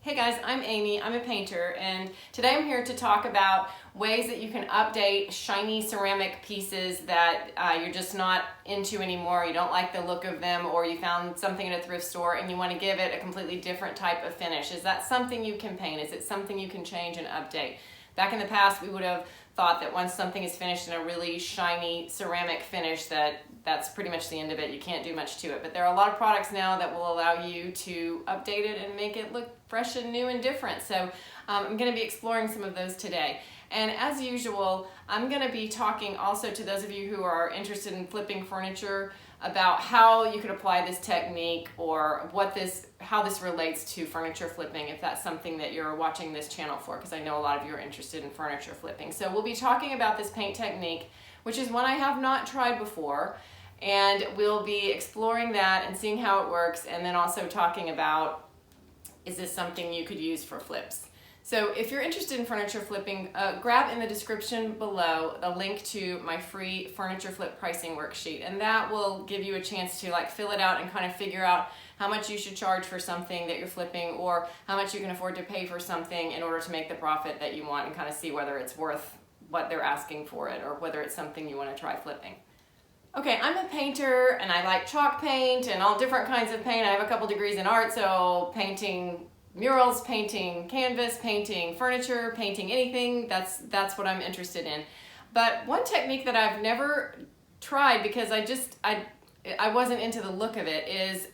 Hey guys, I'm Amy. I'm a painter, and today I'm here to talk about ways that you can update shiny ceramic pieces that you're just not into anymore. You don't like the look of them, or you found something at a thrift store and you want to give it a completely different type of finish. Is that something you can paint? Is it something you can change and update? Back in the past, we would have thought that once something is finished in a really shiny ceramic finish, that's pretty much the end of it. You can't do much to it. But there are a lot of products now that will allow you to update it and make it look fresh and new and different. So I'm going to be exploring some of those today. And as usual, I'm going to be talking also to those of you who are interested in flipping furniture about how you could apply this technique, or how this relates to furniture flipping, if that's something that you're watching this channel for, because I know a lot of you are interested in furniture flipping. So we'll be talking about this paint technique, which is one I have not tried before, and we'll be exploring that and seeing how it works, and then also talking about, is this something you could use for flips? So if you're interested in furniture flipping, grab in the description below a link to my free furniture flip pricing worksheet, and that will give you a chance to fill it out and kind of figure out how much you should charge for something that you're flipping, or how much you can afford to pay for something in order to make the profit that you want, and kind of see whether it's worth what they're asking for it, or whether it's something you want to try flipping. Okay, I'm a painter and I like chalk paint and all different kinds of paint. I have a couple degrees in art, so painting murals, painting canvas, painting furniture, painting anything, that's what I'm interested in. But one technique that I've never tried, because I wasn't into the look of it, is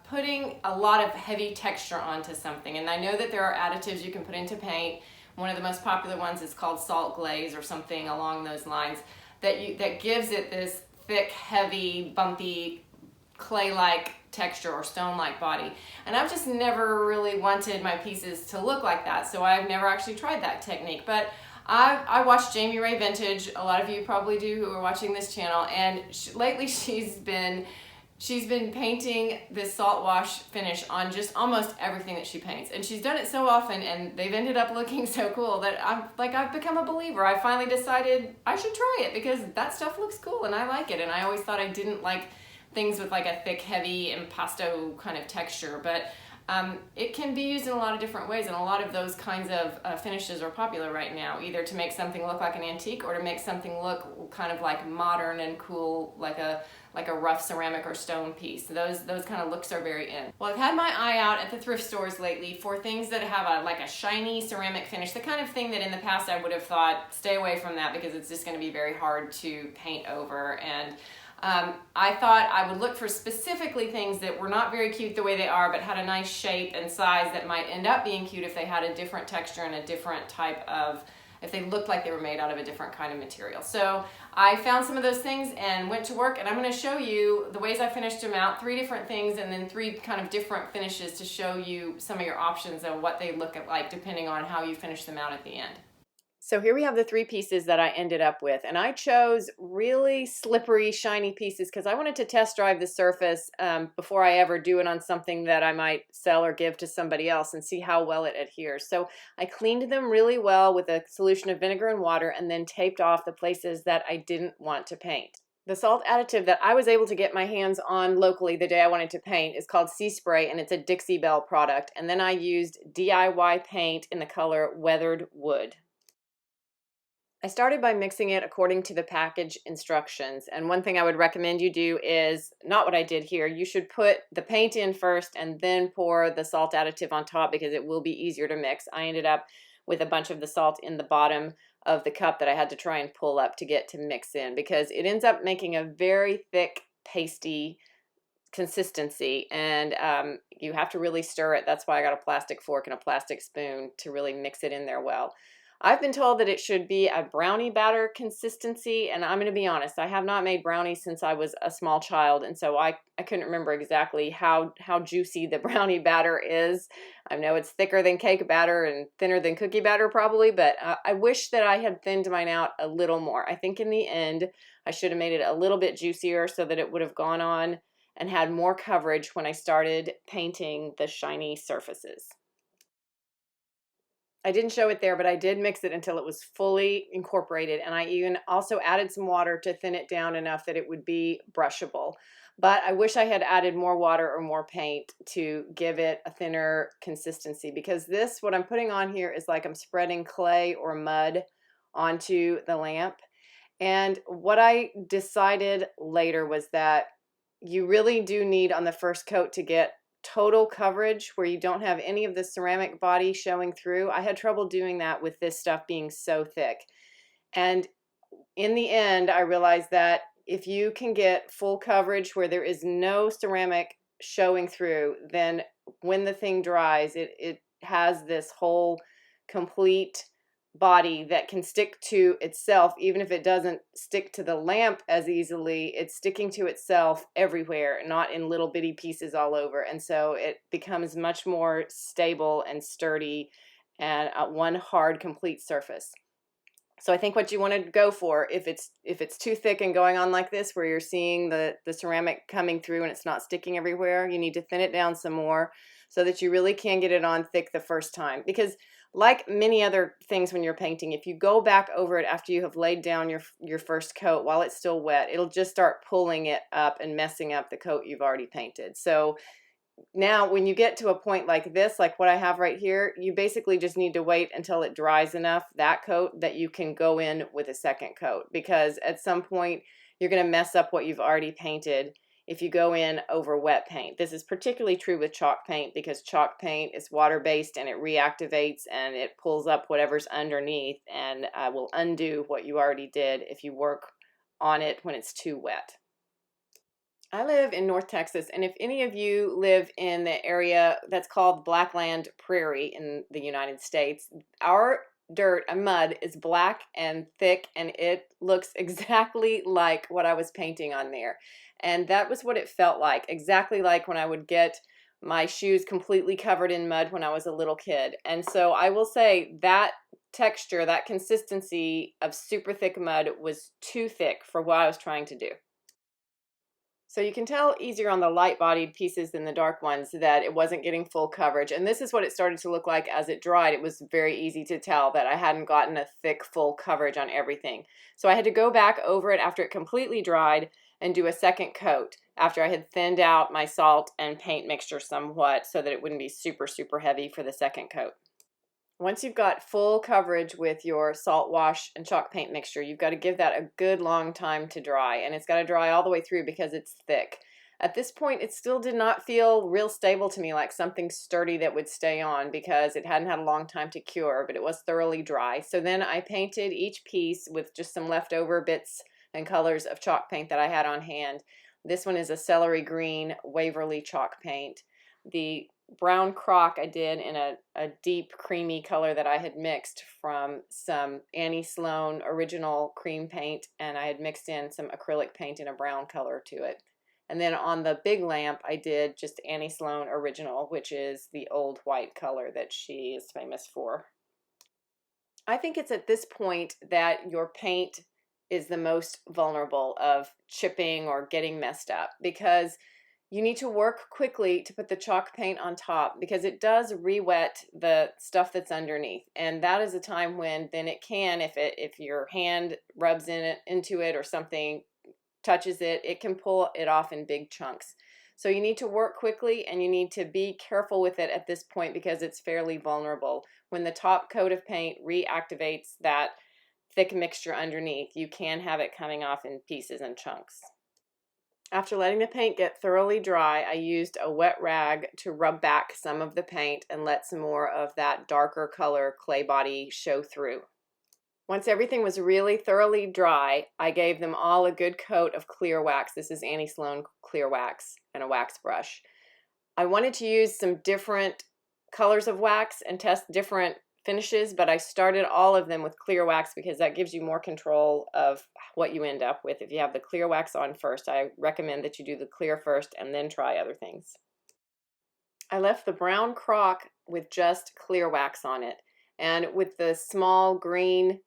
putting a lot of heavy texture onto something. And I know that there are additives you can put into paint. One of the most popular ones is called salt glaze or something along those lines, that gives it this thick, heavy, bumpy, clay-like texture or stone-like body. And I've just never really wanted my pieces to look like that, so I've never actually tried that technique. But I watch Jamie Ray Vintage. A lot of you probably do who are watching this channel, and lately she's been painting this salt wash finish on just almost everything that she paints, and she's done it so often and they've ended up looking so cool that I've become a believer. I finally decided I should try it because that stuff looks cool and I like it, and I always thought I didn't like things with a thick, heavy impasto kind of texture, but it can be used in a lot of different ways, and a lot of those kinds of finishes are popular right now, either to make something look like an antique or to make something look kind of modern and cool, like a rough ceramic or stone piece. Those kind of looks are very in. Well, I've had my eye out at the thrift stores lately for things that have a shiny ceramic finish, the kind of thing that in the past I would have thought, stay away from that because it's just going to be very hard to paint over. And I thought I would look for specifically things that were not very cute the way they are, but had a nice shape and size that might end up being cute if they had a different texture and a different type of, if they looked like they were made out of a different kind of material. So I found some of those things and went to work, and I'm going to show you the ways I finished them out, 3 different things, and then 3 kind of different finishes to show you some of your options of what they look like depending on how you finish them out at the end. So here we have the 3 pieces that I ended up with, and I chose really slippery, shiny pieces because I wanted to test drive the surface before I ever do it on something that I might sell or give to somebody else and see how well it adheres. So I cleaned them really well with a solution of vinegar and water, and then taped off the places that I didn't want to paint. The salt additive that I was able to get my hands on locally the day I wanted to paint is called Sea Spray, and it's a Dixie Belle product. And then I used DIY paint in the color Weathered Wood. I started by mixing it according to the package instructions, and one thing I would recommend you do is not what I did here. You should put the paint in first and then pour the salt additive on top because it will be easier to mix. I ended up with a bunch of the salt in the bottom of the cup that I had to try and pull up to get to mix in, because it ends up making a very thick, pasty consistency, and you have to really stir it. That's why I got a plastic fork and a plastic spoon to really mix it in there well. I've been told that it should be a brownie batter consistency, and I'm going to be honest, I have not made brownies since I was a small child, and so I couldn't remember exactly how juicy the brownie batter is. I know it's thicker than cake batter and thinner than cookie batter probably, but I wish that I had thinned mine out a little more. I think in the end I should have made it a little bit juicier so that it would have gone on and had more coverage when I started painting the shiny surfaces. I didn't show it there, but I did mix it until it was fully incorporated, and I even also added some water to thin it down enough that it would be brushable. But I wish I had added more water or more paint to give it a thinner consistency, because this, what I'm putting on here, is like I'm spreading clay or mud onto the lamp. And what I decided later was that you really do need on the first coat to get total coverage where you don't have any of the ceramic body showing through. I had trouble doing that with this stuff being so thick. And in the end, I realized that if you can get full coverage where there is no ceramic showing through, then when the thing dries, it has this whole complete body that can stick to itself. Even if it doesn't stick to the lamp as easily, it's sticking to itself everywhere, not in little bitty pieces all over. And so it becomes much more stable and sturdy and one hard complete surface. So I think what you want to go for, if it's too thick and going on like this, where you're seeing the ceramic coming through and it's not sticking everywhere, you need to thin it down some more so that you really can get it on thick the first time. Because like many other things when you're painting, if you go back over it after you have laid down your first coat while it's still wet, it'll just start pulling it up and messing up the coat you've already painted. So now when you get to a point like this, like what I have right here, you basically just need to wait until it dries enough, that coat, that you can go in with a second coat, because at some point you're going to mess up what you've already painted if you go in over wet paint. This is particularly true with chalk paint, because chalk paint is water-based and it reactivates and it pulls up whatever's underneath and will undo what you already did if you work on it when it's too wet. I live in North Texas, and if any of you live in the area that's called Blackland Prairie in the United States, our dirt and mud is black and thick, and it looks exactly like what I was painting on there. And that was what it felt like, exactly like when I would get my shoes completely covered in mud when I was a little kid. And so I will say that texture, that consistency of super thick mud was too thick for what I was trying to do. So you can tell easier on the light-bodied pieces than the dark ones that it wasn't getting full coverage. And this is what it started to look like as it dried. It was very easy to tell that I hadn't gotten a thick, full coverage on everything. So I had to go back over it after it completely dried and do a second coat after I had thinned out my salt and paint mixture somewhat so that it wouldn't be super, super heavy for the second coat. Once you've got full coverage with your salt wash and chalk paint mixture, you've got to give that a good long time to dry, and it's got to dry all the way through because it's thick. At this point, it still did not feel real stable to me, like something sturdy that would stay on, because it hadn't had a long time to cure, but it was thoroughly dry. So then I painted each piece with just some leftover bits and colors of chalk paint that I had on hand. This one is a celery green Waverly chalk paint. The brown crock I did in a deep creamy color that I had mixed from some Annie Sloan original cream paint, and I had mixed in some acrylic paint in a brown color to it. And then on the big lamp I did just Annie Sloan original, which is the old white color that she is famous for. I think it's at this point that your paint is the most vulnerable of chipping or getting messed up, because you need to work quickly to put the chalk paint on top, because it does re-wet the stuff that's underneath. And that is a time when then it can, if your hand rubs into it or something touches it, it can pull it off in big chunks. So you need to work quickly, and you need to be careful with it at this point because it's fairly vulnerable. When the top coat of paint reactivates that thick mixture underneath, you can have it coming off in pieces and chunks. After letting the paint get thoroughly dry, I used a wet rag to rub back some of the paint and let some more of that darker color clay body show through. Once everything was really thoroughly dry, I gave them all a good coat of clear wax. This is Annie Sloan clear wax and a wax brush. I wanted to use some different colors of wax and test different finishes, but I started all of them with clear wax because that gives you more control of what you end up with. If you have the clear wax on first, I recommend that you do the clear first and then try other things. I left the brown crock with just clear wax on it, and with the small green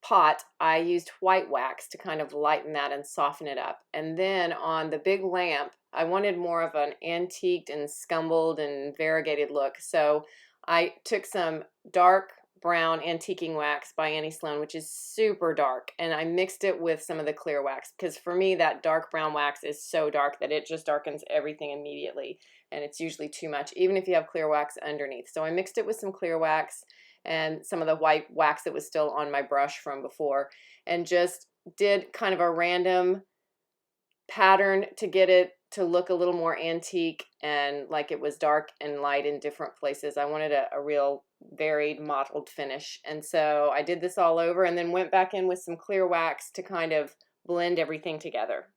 pot I used white wax to kind of lighten that and soften it up. And then on the big lamp I wanted more of an antiqued and scumbled and variegated look, so I took some dark brown antiquing wax by Annie Sloan, which is super dark, and I mixed it with some of the clear wax because for me that dark brown wax is so dark that it just darkens everything immediately, and it's usually too much even if you have clear wax underneath. So I mixed it with some clear wax and some of the white wax that was still on my brush from before, and just did kind of a random pattern to get it to look a little more antique and like it was dark and light in different places. I wanted a real varied mottled finish, and so I did this all over and then went back in with some clear wax to kind of blend everything together.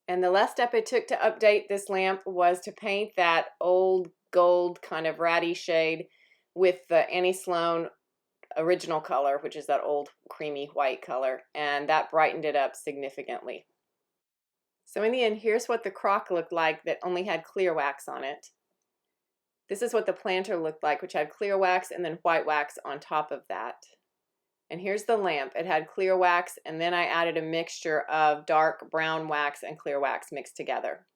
And the last step it took to update this lamp was to paint that old gold kind of ratty shade with the Annie Sloan original color, which is that old creamy white color, and that brightened it up significantly. So in the end, here's what the crock looked like that only had clear wax on it. This is what the planter looked like, which had clear wax and then white wax on top of that. And here's the lamp. It had clear wax, and then I added a mixture of dark brown wax and clear wax mixed together.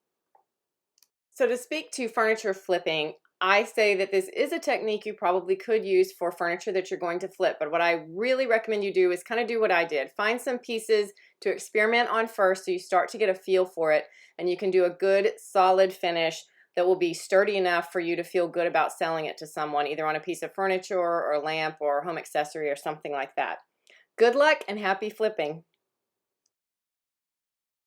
So to speak to furniture flipping, I say that this is a technique you probably could use for furniture that you're going to flip, but what I really recommend you do is kind of do what I did. Find some pieces to experiment on first so you start to get a feel for it, and you can do a good solid finish that will be sturdy enough for you to feel good about selling it to someone, either on a piece of furniture or a lamp or home accessory or something like that. Good luck and happy flipping!